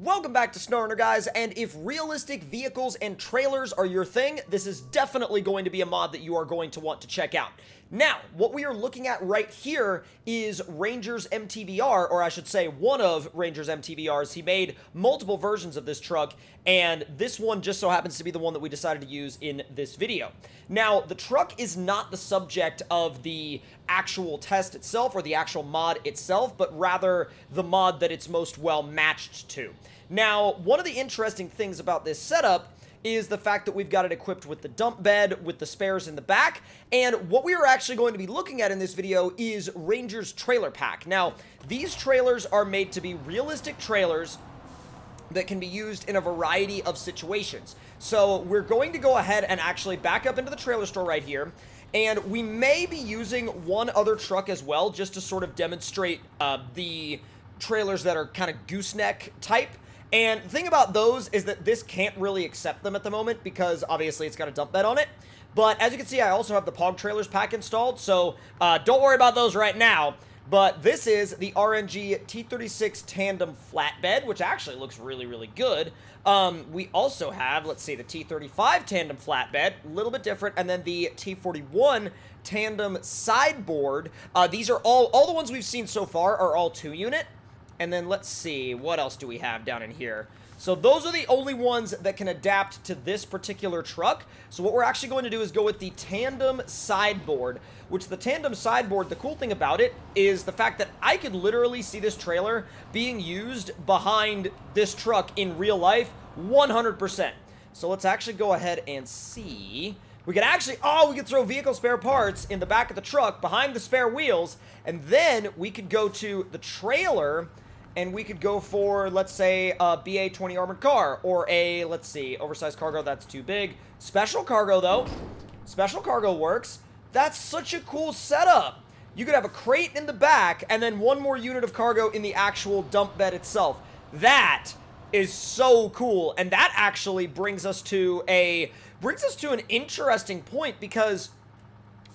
Welcome back to SnowRunner, guys, and if realistic vehicles and trailers are your thing, this is definitely going to be a mod that you are going to want to check out. Now, what we are looking at right here is Ranger's MTVR, or I should say one of Ranger's MTVRs. He made multiple versions of this truck, and this one just so happens to be the one that we decided to use in this video. Now, the truck is not the subject of the actual test itself or the actual mod itself, but rather the mod that it's most well matched to. Now, one of the interesting things about this setup is the fact that we've got it equipped with the dump bed, with the spares in the back, and what we are actually going to be looking at in this video is Ranger's trailer pack. Now, these trailers are made to be realistic trailers that can be used in a variety of situations. So we're going to go ahead and actually back up into the trailer store right here, and we may be using one other truck as well, just to sort of demonstrate the trailers that are kind of gooseneck type. And the thing about those is that this can't really accept them at the moment because obviously it's got a dump bed on it. But as you can see, I also have the Pog Trailers pack installed, so don't worry about those right now. But this is the RNG T36 Tandem Flatbed, which actually looks really, really good. We also have, let's see, the T35 Tandem Flatbed, a little bit different, and then the T41 Tandem Sideboard. These are all the ones we've seen so far are all 2-unit. And then let's see, what else do we have down in here? So those are the only ones that can adapt to this particular truck. So what we're actually going to do is go with the Tandem Sideboard, which the Tandem Sideboard, the cool thing about it is the fact that I could literally see this trailer being used behind this truck in real life 100%. So let's actually go ahead and see. We could actually, we could throw vehicle spare parts in the back of the truck behind the spare wheels, and then we could go to the trailer and we could go for, let's say, a BA-20 armored car, or a, let's see, oversized cargo, that's too big. Special cargo, though. Special cargo works. That's such a cool setup. You could have a crate in the back, and then one more unit of cargo in the actual dump bed itself. That is so cool, and that actually brings us to an interesting point, because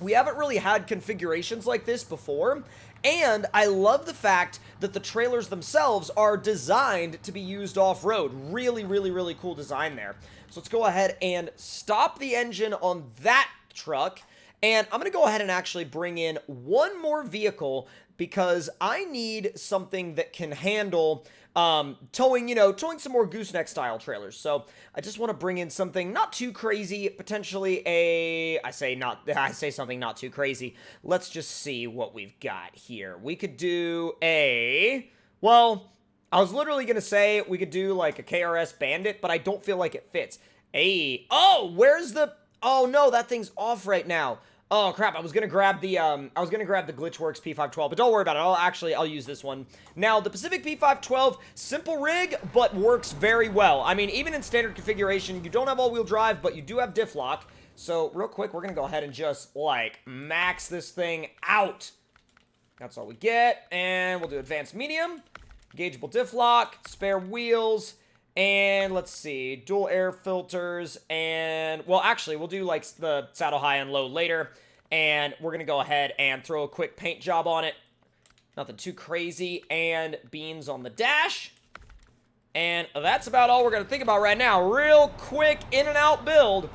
we haven't really had configurations like this before, and I love the fact that the trailers themselves are designed to be used off-road. Really, really, really cool design there. So let's go ahead and stop the engine on that truck, and I'm going to go ahead and actually bring in one more vehicle because I need something that can handle towing some more gooseneck style trailers. So I just want to bring in something not too crazy, potentially I say something not too crazy. Let's just see what we've got here. We could do I was literally going to say we could do like a KRS Bandit, but I don't feel like it fits. Oh no, that thing's off right now. Oh crap, I was gonna grab the Glitchworks P512, but don't worry about it. I'll use this one. Now, the Pacific P512, simple rig, but works very well. I mean, even in standard configuration, you don't have all-wheel drive, but you do have diff lock. So, real quick, we're gonna go ahead and just, max this thing out. That's all we get, and we'll do advanced medium, gaugeable diff lock, spare wheels, and let's see, dual air filters, and, we'll do, the saddle high and low later, and we're going to go ahead and throw a quick paint job on it. Nothing too crazy, and beans on the dash, and that's about all we're going to think about right now. Real quick in and out build.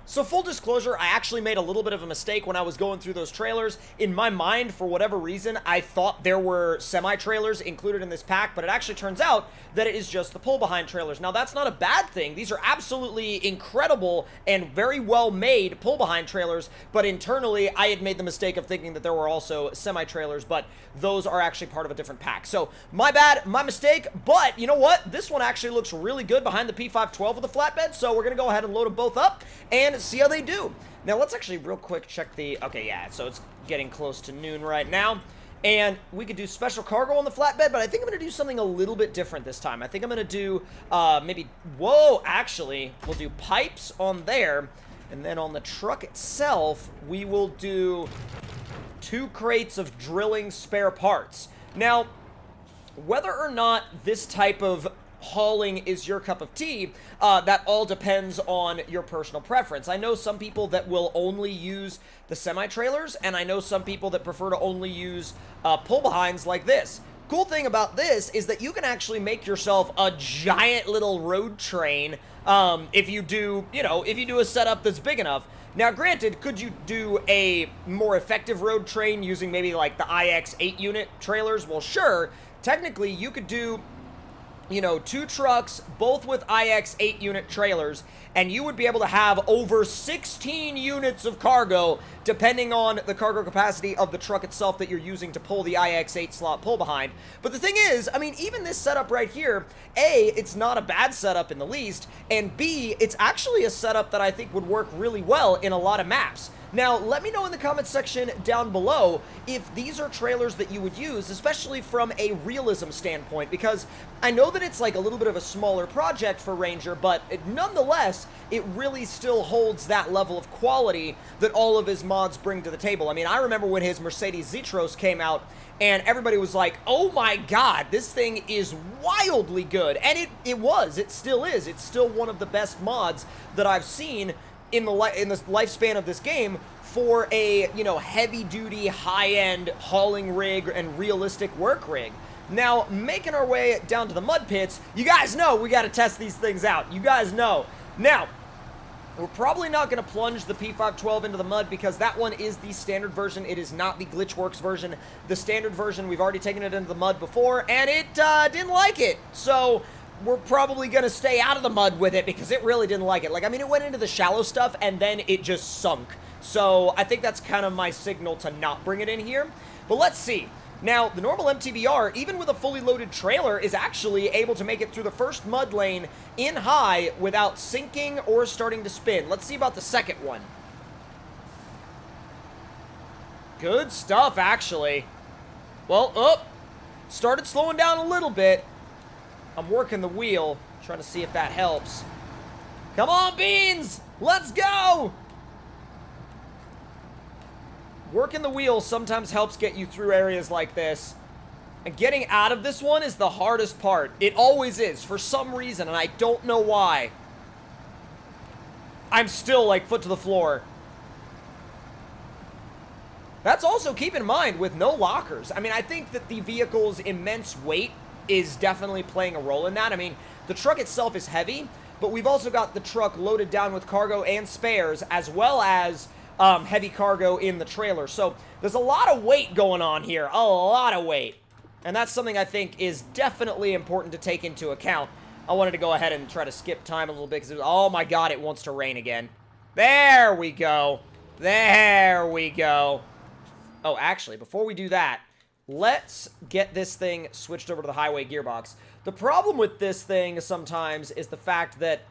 So full disclosure, I actually made a little bit of a mistake when I was going through those trailers. In my mind, for whatever reason, I thought there were semi-trailers included in this pack, but it actually turns out that it is just the pull-behind trailers. Now, that's not a bad thing. These are absolutely incredible and very well-made pull-behind trailers, but internally, I had made the mistake of thinking that there were also semi-trailers, but those are actually part of a different pack. So, my bad, my mistake, but you know what? This one actually looks really good behind the P512 with the flatbed, so we're going to go ahead and load them both up and see how they do. Now, let's actually real quick check the... Okay, yeah, so it's getting close to noon right now. And we could do special cargo on the flatbed, but I think I'm going to do something a little bit different this time. I think I'm going to do actually, we'll do pipes on there. And then on the truck itself, we will do 2 crates of drilling spare parts. Now, whether or not this type of hauling is your cup of tea, that all depends on your personal preference. I know some people that will only use the semi-trailers, and I know some people that prefer to only use pull-behinds like this. Cool thing about this is that you can actually make yourself a giant little road train if you do, if you do a setup that's big enough. Now, granted, could you do a more effective road train using maybe like the IX 8 unit trailers? Well, sure. Technically, you could do, 2 trucks, both with IX 8 unit trailers, and you would be able to have over 16 units of cargo, depending on the cargo capacity of the truck itself that you're using to pull the IX 8 slot pull behind. But the thing is, I mean, even this setup right here, A, it's not a bad setup in the least, and B, it's actually a setup that I think would work really well in a lot of maps. Now, let me know in the comments section down below if these are trailers that you would use, especially from a realism standpoint, because I know that it's like a little bit of a smaller project for Ranger, but nonetheless, it really still holds that level of quality that all of his mods bring to the table. I mean, I remember when his Mercedes Zetros came out, and everybody was like, oh my god, this thing is wildly good. And it still is. It's still one of the best mods that I've seen in the lifespan of this game for a, heavy-duty, high-end hauling rig and realistic work rig. Now, making our way down to the mud pits, you guys know we got to test these things out. You guys know. Now, we're probably not going to plunge the P512 into the mud because that one is the standard version. It is not the Glitchworks version. The standard version, we've already taken it into the mud before, and it didn't like it. So we're probably going to stay out of the mud with it because it really didn't like it. Like, I mean, it went into the shallow stuff, and then it just sunk. So I think that's kind of my signal to not bring it in here. But let's see. Now, the normal MTVR, even with a fully loaded trailer, is actually able to make it through the first mud lane in high without sinking or starting to spin. Let's see about the second one. Good stuff, actually. Well, started slowing down a little bit. I'm working the wheel, trying to see if that helps. Come on, Beans! Let's go! Working the wheel sometimes helps get you through areas like this. And getting out of this one is the hardest part. It always is, for some reason, and I don't know why. I'm still, like, foot to the floor. That's also, keep in mind, with no lockers. I mean, I think that the vehicle's immense weight is definitely playing a role in that. I mean, the truck itself is heavy, but we've also got the truck loaded down with cargo and spares, as well as heavy cargo in the trailer. So there's a lot of weight going on here, a lot of weight. And that's something I think is definitely important to take into account. I wanted to go ahead and try to skip time a little bit because, oh my god, it wants to rain again. There we go. There we go. Oh, actually, before we do that, let's get this thing switched over to the highway gearbox. The problem with this thing sometimes is the fact that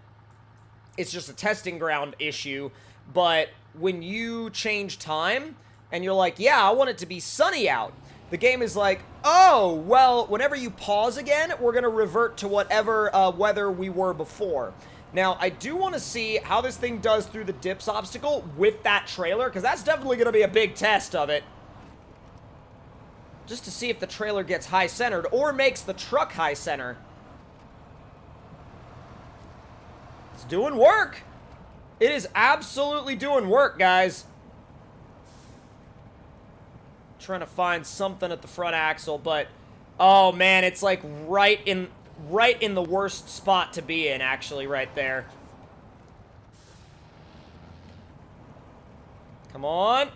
it's just a testing ground issue, but when you change time and you're like, yeah, I want it to be sunny out, the game is like, oh, well, whenever you pause again, we're going to revert to whatever weather we were before. Now, I do want to see how this thing does through the dips obstacle with that trailer, because that's definitely going to be a big test of it. Just to see if the trailer gets high-centered or makes the truck high-center. It's doing work. It is absolutely doing work, guys. Trying to find something at the front axle, but oh man, it's like right in the worst spot to be in, actually, right there. Come on.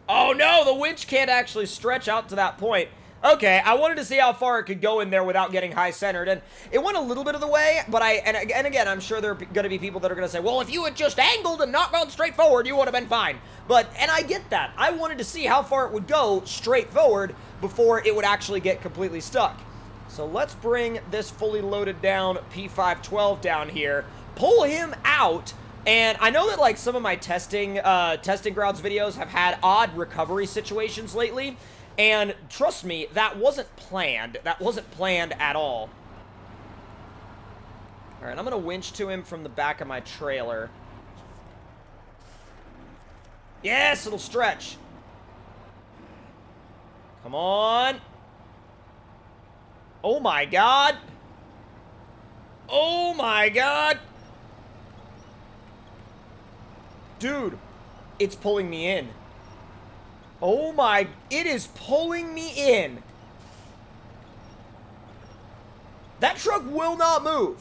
Oh no, the winch can't actually stretch out to that point. Okay, I wanted to see how far it could go in there without getting high-centered, and it went a little bit of the way, but and again, I'm sure there are going to be people that are going to say, well, if you had just angled and not gone straight forward, you would have been fine. But, and I get that. I wanted to see how far it would go straight forward before it would actually get completely stuck. So let's bring this fully loaded down P512 down here, pull him out. And I know that, like, some of my testing grounds videos have had odd recovery situations lately, and trust me, that wasn't planned. That wasn't planned at all. All right, I'm gonna winch to him from the back of my trailer. Yes, it'll stretch. Come on. Oh my god. Oh my god. Dude, it's pulling me in. Oh my, it is pulling me in. That truck will not move.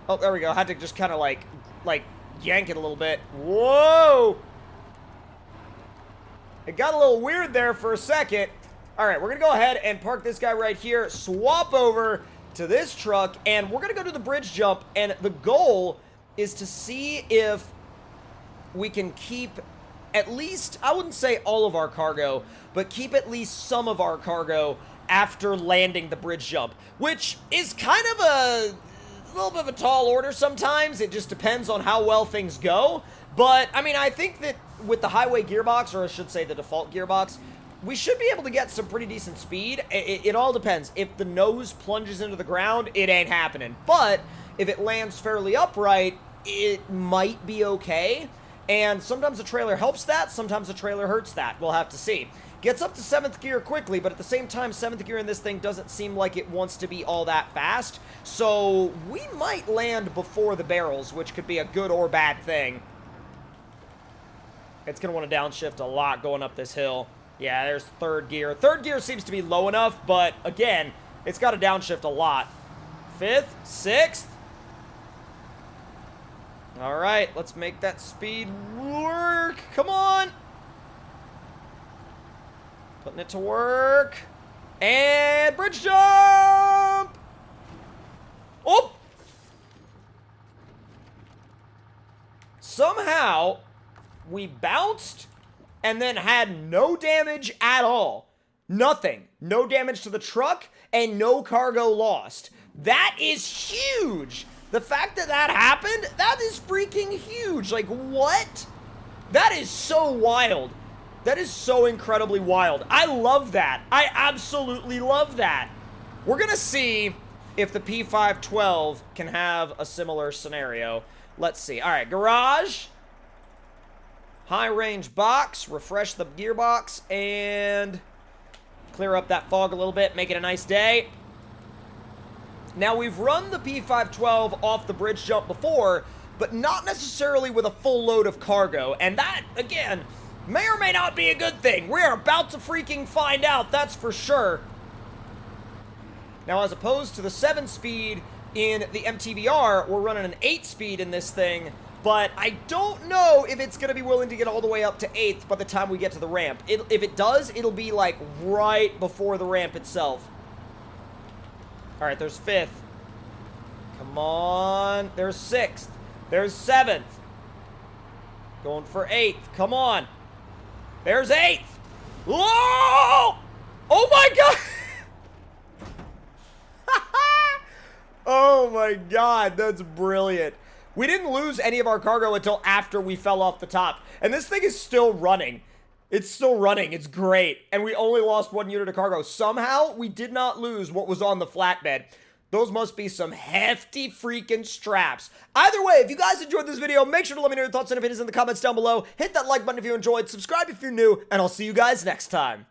Oh, there we go. I had to just kind of like yank it a little bit. Whoa! It got a little weird there for a second. All right, we're going to go ahead and park this guy right here, swap over to this truck, and we're going to go to the bridge jump, and the goal is to see if we can keep at least, I wouldn't say all of our cargo, but keep at least some of our cargo after landing the bridge jump, which is kind of a little bit of a tall order sometimes. It just depends on how well things go. But, I mean, I think that with the highway gearbox, or I should say the default gearbox, we should be able to get some pretty decent speed. It all depends. If the nose plunges into the ground, it ain't happening. But if it lands fairly upright, it might be okay. And sometimes a trailer helps that, sometimes a trailer hurts that. We'll have to see. Gets up to 7th gear quickly, but at the same time, 7th gear in this thing doesn't seem like it wants to be all that fast. So we might land before the barrels, which could be a good or bad thing. It's going to want to downshift a lot going up this hill. Yeah, there's 3rd gear. 3rd gear seems to be low enough, but again, it's got to downshift a lot. 5th, 6th. All right, let's make that speed work. Come on. Putting it to work. And bridge jump. Oh. Somehow, we bounced and then had no damage at all. Nothing. No damage to the truck and no cargo lost. That is huge. The fact that that happened, that is freaking huge. Like, what? That is so wild. That is so incredibly wild. I love that. I absolutely love that. We're going to see if the P512 can have a similar scenario. Let's see. All right, garage. High range box. Refresh the gearbox and clear up that fog a little bit. Make it a nice day. Now, we've run the P512 off the bridge jump before, but not necessarily with a full load of cargo. And that, again, may or may not be a good thing. We're about to freaking find out, that's for sure. Now, as opposed to the 7-speed in the MTVR, we're running an 8-speed in this thing, but I don't know if it's going to be willing to get all the way up to 8th by the time we get to the ramp. If it does, it'll be, like, right before the ramp itself. All right, there's 5th. Come on. There's 6th. There's 7th. Going for 8th. Come on. There's 8th. Whoa! Oh, my God. Oh, my God. That's brilliant. We didn't lose any of our cargo until after we fell off the top. And this thing is still running. It's still running. It's great. And we only lost 1 unit of cargo. Somehow, we did not lose what was on the flatbed. Those must be some hefty freaking straps. Either way, if you guys enjoyed this video, make sure to let me know your thoughts and opinions in the comments down below. Hit that like button if you enjoyed, subscribe if you're new, and I'll see you guys next time.